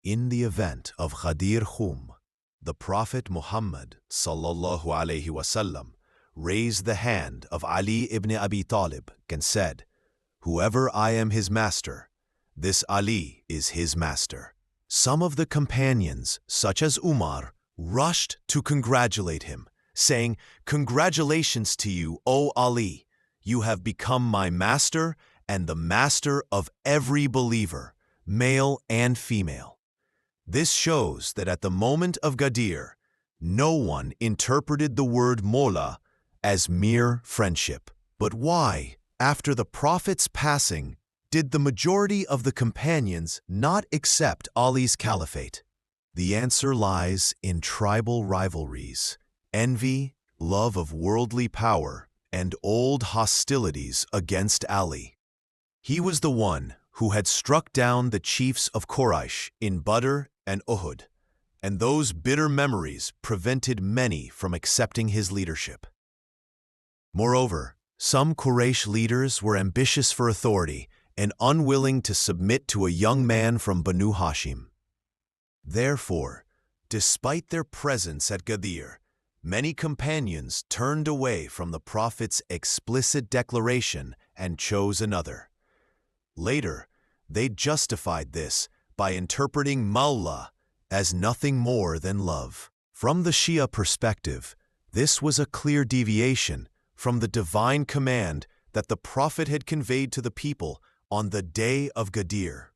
In the event of Ghadir Khumm, the Prophet Muhammad sallallahu alaihi wasallam raised the hand of Ali ibn Abi Talib and said, "Whoever I am his master, this Ali is his master." Some of the companions, such as Umar, rushed to congratulate him, saying, "Congratulations to you, O Ali! You have become my master and the master of every believer, male and female." This shows that at the moment of Ghadir, no one interpreted the word Mawla as mere friendship. But why, after the Prophet's passing, did the majority of the companions not accept Ali's caliphate? The answer lies in tribal rivalries, envy, love of worldly power, and old hostilities against Ali. He was the one who had struck down the chiefs of Quraysh in Badr and Uhud, and those bitter memories prevented many from accepting his leadership. Moreover, some Quraysh leaders were ambitious for authority and unwilling to submit to a young man from Banu Hashim. Therefore, despite their presence at Ghadir, many companions turned away from the Prophet's explicit declaration and chose another. Later, they justified this by interpreting Mawla as nothing more than love. From the Shia perspective, this was a clear deviation from the divine command that the Prophet had conveyed to the people on the day of Ghadir.